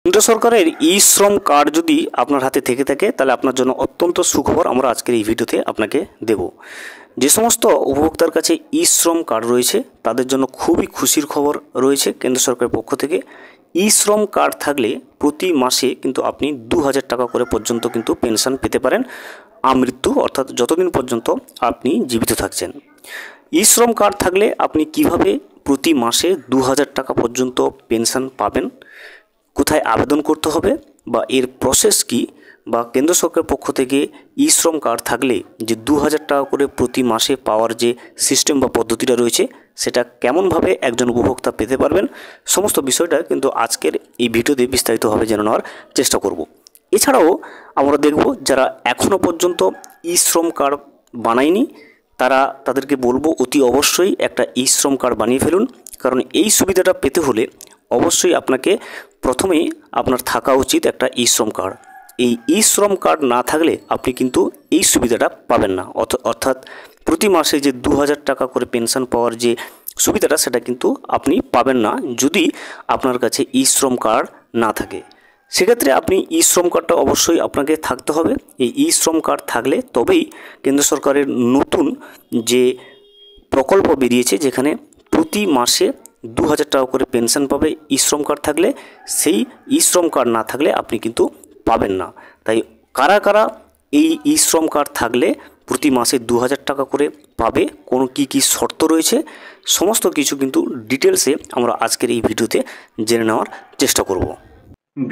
কেন্দ্র সরকারের ই শ্রম কার্ড যদি আপনার হাতে থেকে থাকে তাহলে আপনার জন্য অত্যন্ত সুখবর আমরা আজকের এই ভিডিওতে আপনাকে দেব। যে সমস্ত উপভোক্তার কাছে ই শ্রম কার্ড রয়েছে তাদের জন্য খুবই খুশির খবর রয়েছে কেন্দ্র সরকারের পক্ষ থেকে। ই শ্রম কার্ড থাকলে প্রতি মাসে কিন্তু আপনি 2000 টাকা করে পর্যন্ত কিন্তু পেনশন পেতে পারেন আমৃত্যু, অর্থাৎ যতদিন পর্যন্ত আপনি জীবিত থাকছেন। ই শ্রম কার্ড থাকলে আপনি কিভাবে প্রতি মাসে 2000 টাকা পর্যন্ত পেনশন পাবেন, কোথায় আবেদন করতে হবে বা এর প্রসেস কি, বা কেন্দ্র সরকারের পক্ষ থেকে ই শ্রম কার্ড থাকলে যে 2000 টাকা করে প্রতি মাসে পাওয়ার যে সিস্টেম বা পদ্ধতিটা রয়েছে সেটা কেমনভাবে একজন উপভোক্তা পেতে পারবেন, সমস্ত বিষয়টা কিন্তু আজকের এই ভিডিওতে বিস্তারিতভাবে জেনে নেওয়ার চেষ্টা করব। এছাড়াও আমরা দেখব যারা এখনও পর্যন্ত ই শ্রম কার্ড বানায়নি তাদেরকে বলবো অতি অবশ্যই একটা ই শ্রম কার্ড বানিয়ে ফেলুন, কারণ এই সুবিধাটা পেতে হলে অবশ্যই আপনাকে প্রথমেই আপনার থাকা উচিত একটা ই শ্রম কার্ড। এই ই শ্রম কার্ড না থাকলে আপনি কিন্তু এই সুবিধাটা পাবেন না, অর্থাৎ প্রতি মাসে যে 2000 টাকা করে পেনশন পাওয়ার যে সুবিধাটা সেটা কিন্তু আপনি পাবেন না যদি আপনার কাছে ই শ্রম কার্ড না থাকে। সেক্ষেত্রে আপনি ই শ্রম কার্ডটা অবশ্যই আপনাকে থাকতে হবে। এই ই শ্রম কার্ড থাকলে তবেই কেন্দ্র সরকারের নতুন যে প্রকল্প বেরিয়েছে যেখানে প্রতি মাসে 2000 টাকা করে পেনশন পাবে ই শ্রম কার্ড থাকলে, সেই ই শ্রম কার্ড না থাকলে আপনি কিন্তু পাবেন না। তাই কারা কারা এই ই শ্রম কার্ড থাকলে প্রতি মাসে 2000 টাকা করে পাবে, কোনো কি শর্ত রয়েছে, সমস্ত কিছু কিন্তু ডিটেলসে আমরা আজকের এই ভিডিওতে জেনে নেওয়ার চেষ্টা করব।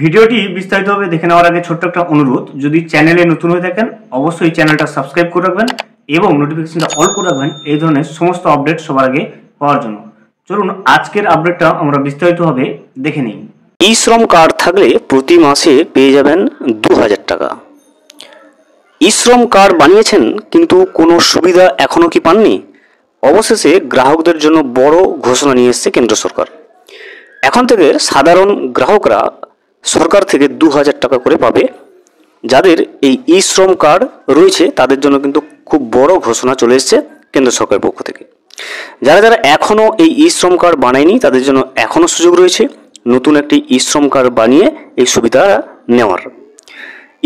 ভিডিওটি বিস্তারিতভাবে দেখে নেওয়ার আগে ছোট্ট একটা অনুরোধ, যদি চ্যানেলে নতুন হয়ে থাকেন অবশ্যই চ্যানেলটা সাবস্ক্রাইব করে রাখবেন এবং নোটিফিকেশনটা অল করে রাখবেন এই ধরনের সমস্ত আপডেট সবার আগে পাওয়ার জন্য। চলুন আজকের আপডেটটা আমরা বিস্তারিতভাবে দেখে নিই। ই শ্রম কার্ড থাকলে প্রতি মাসে পেয়ে যাবেন 2000 টাকা। ই শ্রম কার্ড বানিয়েছেন কিন্তু কোনো সুবিধা এখনও কি পাননি? অবশেষে গ্রাহকদের জন্য বড় ঘোষণা নিয়ে এসেছে কেন্দ্র সরকার। এখন থেকে সাধারণ গ্রাহকরা সরকার থেকে 2000 টাকা করে পাবে। যাদের এই ই শ্রম কার্ড রয়েছে তাদের জন্য কিন্তু খুব বড় ঘোষণা চলে এসেছে কেন্দ্র সরকারের পক্ষ থেকে। যারা এখনও এই ই শ্রম কার্ড বানায়নি তাদের জন্য এখনও সুযোগ রয়েছে নতুন একটি ই শ্রম কার্ড বানিয়ে এই সুবিধা নেওয়ার।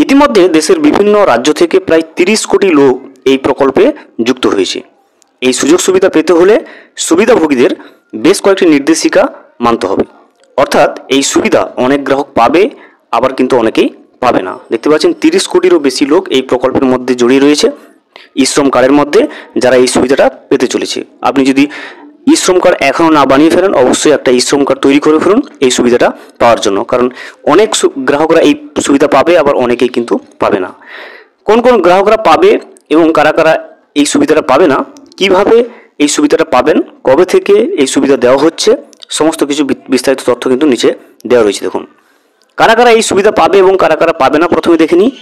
ইতিমধ্যে দেশের বিভিন্ন রাজ্য থেকে প্রায় 30 কোটি লোক এই প্রকল্পে যুক্ত হয়েছে। এই সুযোগ সুবিধা পেতে হলে সুবিধাভোগীদের বেশ কয়েকটি নির্দেশিকা মানতে হবে, অর্থাৎ এই সুবিধা অনেক গ্রাহক পাবে আবার কিন্তু অনেকেই পাবে না। দেখতে পাচ্ছেন 30 কোটিরও বেশি লোক এই প্রকল্পের মধ্যে জড়িয়ে রয়েছে ই শ্রম কার্ডের মধ্যে, যারা এই সুবিধাটা পেতে চলেছে। আপনি যদি ই শ্রম কার্ড এখনও না বানিয়ে ফেলেন অবশ্যই একটা ই শ্রম কার্ড তৈরি করে ফেলুন এই সুবিধাটা পাওয়ার জন্য, কারণ অনেক গ্রাহকরা এই সুবিধা পাবে আবার অনেকেই কিন্তু পাবে না। কোন কোন গ্রাহকরা পাবে এবং কারা কারা এই সুবিধাটা পাবে না, কিভাবে এই সুবিধাটা পাবেন, কবে থেকে এই সুবিধা দেওয়া হচ্ছে, সমস্ত কিছু বিস্তারিত তথ্য কিন্তু নিচে দেওয়া রয়েছে। দেখুন কারা কারা এই সুবিধা পাবে এবং কারা কারা পাবে না প্রথমে দেখে নিই।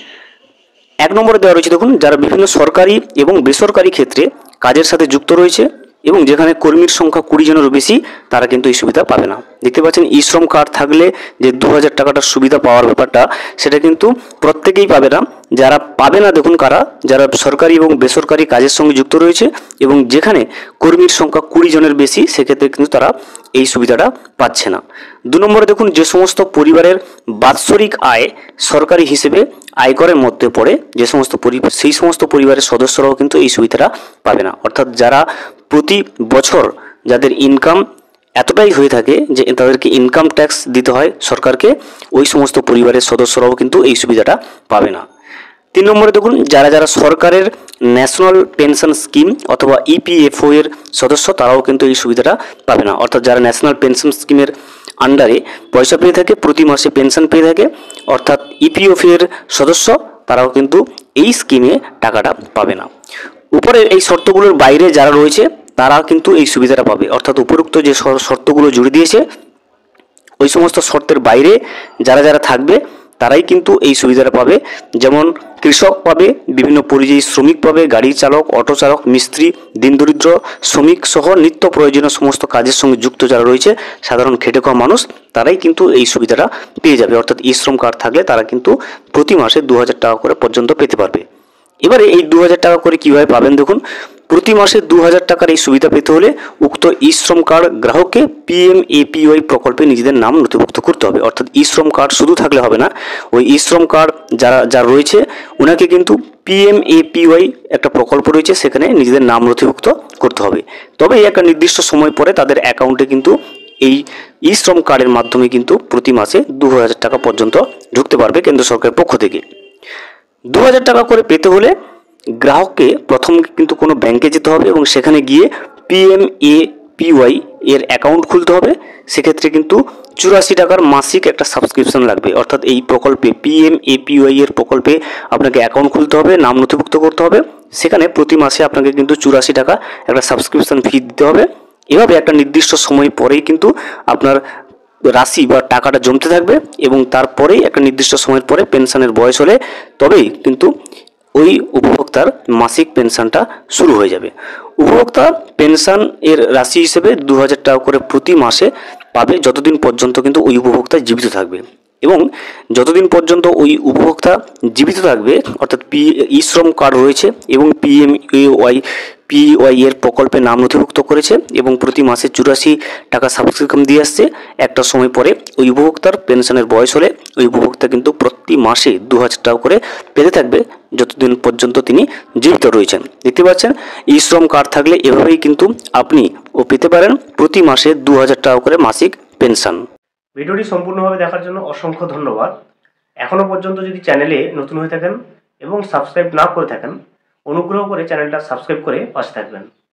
1 নম্বরে দেওয়া রয়েছে দেখুন, যারা বিভিন্ন সরকারি এবং বেসরকারি ক্ষেত্রে কাজের সাথে যুক্ত রয়েছে এবং যেখানে কর্মীর সংখ্যা 20 জনেরও বেশি তারা কিন্তু এই সুবিধা পাবে না। দেখতে পাচ্ছেন ই শ্রম কার্ড থাকলে যে 2000 টাকাটার সুবিধা পাওয়ার ব্যাপারটা সেটা কিন্তু প্রত্যেকেই পাবে না। যারা পাবে না দেখুন কারা, যারা সরকারি এবং বেসরকারি কাজের সঙ্গে যুক্ত রয়েছে এবং যেখানে কর্মীর সংখ্যা 20 জনের বেশি, সেক্ষেত্রে কিন্তু তারা এই সুবিধাটা পাচ্ছে না। 2 নম্বরে দেখুন, যে সমস্ত পরিবারের বাৎসরিক আয় সরকারি হিসেবে আয়করের মধ্যে পড়ে যে সমস্ত সেই সমস্ত পরিবারের সদস্যরাও কিন্তু এই সুবিধাটা পাবে না। অর্থাৎ যারা প্রতি বছর যাদের ইনকাম এতটাই হয়ে থাকে যে তাদেরকে ইনকাম ট্যাক্স দিতে হয় সরকারকে, ওই সমস্ত পরিবারের সদস্যরাও কিন্তু এই সুবিধাটা পাবে না। 3 নম্বরে দেখুন, যারা সরকারের ন্যাশনাল পেনশন স্কিম অথবা ইপিএফও এর সদস্য তারাও কিন্তু এই সুবিধাটা পাবে না। অর্থাৎ যারা ন্যাশনাল পেনশন স্কিমের আন্ডারে পয়সা পেয়ে থাকে, প্রতি মাসে পেনশন পেয়ে থাকে, অর্থাৎ ইপিএফও এর সদস্য তারাও কিন্তু এই স্কিমে টাকাটা পাবে না। উপরের এই শর্তগুলোর বাইরে যারা রয়েছে তারা কিন্তু এই সুবিধাটা পাবে, অর্থাৎ উপরোক্ত যে শর্তগুলো জুড়ে দিয়েছে ওই সমস্ত শর্তের বাইরে যারা থাকবে তারাই কিন্তু এই সুবিধাটা পাবে। যেমন কৃষক পাবে, বিভিন্ন পরিযায়ী শ্রমিক পাবে, গাড়ি চালক, অটো চালক, মিস্ত্রি, দিনদরিদ্র শ্রমিক সহ নিত্য প্রয়োজনীয় সমস্ত কাজের সঙ্গে যুক্ত যারা রয়েছে সাধারণ খেটে খাওয়া মানুষ তারাই কিন্তু এই সুবিধাটা পেয়ে যাবে। অর্থাৎ ই শ্রম কার্ড থাকলে তারা কিন্তু প্রতি মাসে 2000 টাকা করে পর্যন্ত পেতে পারবে। এবারে এই 2000 টাকা করে কীভাবে পাবেন দেখুন, প্রতি মাসে 2000 টাকার এই সুবিধা পেতে হলে উক্ত ই শ্রম কার্ড গ্রাহককে পিএমএপিওয়াই প্রকল্পে নিজেদের নাম নথিভুক্ত করতে হবে। অর্থাৎ ই শ্রম কার্ড শুধু থাকলে হবে না, ওই ই শ্রম কার্ড যার রয়েছে ওনাকে কিন্তু পিএমএপিওয়াই একটা প্রকল্প রয়েছে, সেখানে নিজেদের নাম নথিভুক্ত করতে হবে। তবে একটা নির্দিষ্ট সময় পরে তাদের অ্যাকাউন্টে কিন্তু এই ই শ্রম কার্ডের মাধ্যমে কিন্তু প্রতি মাসে 2000 টাকা পর্যন্ত ঢুকতে পারবে কেন্দ্র সরকারের পক্ষ থেকে। 2000 টাকা করে পেতে হলে গ্রাহককে প্রথম কিন্তু কোনো ব্যাংকে যেতে হবে এবং সেখানে গিয়ে পিএমএপিওয়াই এর অ্যাকাউন্ট খুলতে হবে। সেক্ষেত্রে কিন্তু 84 টাকার মাসিক একটা সাবস্ক্রিপশন লাগবে। অর্থাৎ এই প্রকল্পে পিএমএপিওয়াই এর প্রকল্পে আপনাকে অ্যাকাউন্ট খুলতে হবে, নাম নথিভুক্ত করতে হবে। সেখানে প্রতি মাসে আপনাকে কিন্তু 84 টাকা একটা সাবস্ক্রিপশন ফি দিতে হবে। এভাবে একটা নির্দিষ্ট সময় পরেই কিন্তু আপনার রাশি বা টাকাটা জমতে থাকবে এবং তারপরেই একটা নির্দিষ্ট সময়ের পরে পেনশনের বয়স হলে তবেই কিন্তু ওই উপভোক্তার মাসিক পেনশনটা শুরু হয়ে যাবে। উপভোক্তা পেনশন এর রাশি হিসেবে 2000 টাকা করে প্রতি মাসে পাবে যতদিন পর্যন্ত কিন্তু ওই উপভোক্তা জীবিত থাকবে। এবং যতদিন পর্যন্ত ওই উপভোক্তা জীবিত থাকবে অর্থাৎ ই শ্রম কার্ড রয়েছে এবং পিওয়াই এর প্রকল্পে নাম নথিভুক্ত করেছে এবং প্রতি মাসে 84 টাকা সাবস্ক্রিপশন দিয়ে আসছে, একটা সময় পরে ওই উপভোক্তার পেনশনের বয়স হলে ওই উপভোক্তা কিন্তু প্রতি মাসে 2000 টাকা করে পেতে থাকবে যতদিন পর্যন্ত তিনি জীবিত রয়েছেন। দেখতে পাচ্ছেন ই শ্রম কার্ড থাকলে এভাবেই কিন্তু আপনি পেতে পারেন প্রতি মাসে 2000 টাকা করে মাসিক পেনশন। ভিডিওটি সম্পূর্ণভাবে দেখার জন্য অসংখ্য ধন্যবাদ। এখনও পর্যন্ত যদি চ্যানেলে নতুন হয়ে থাকেন এবং সাবস্ক্রাইব না করে থাকেন, অনুগ্রহ করে চ্যানেলটা সাবস্ক্রাইব করে পাশে থাকবেন।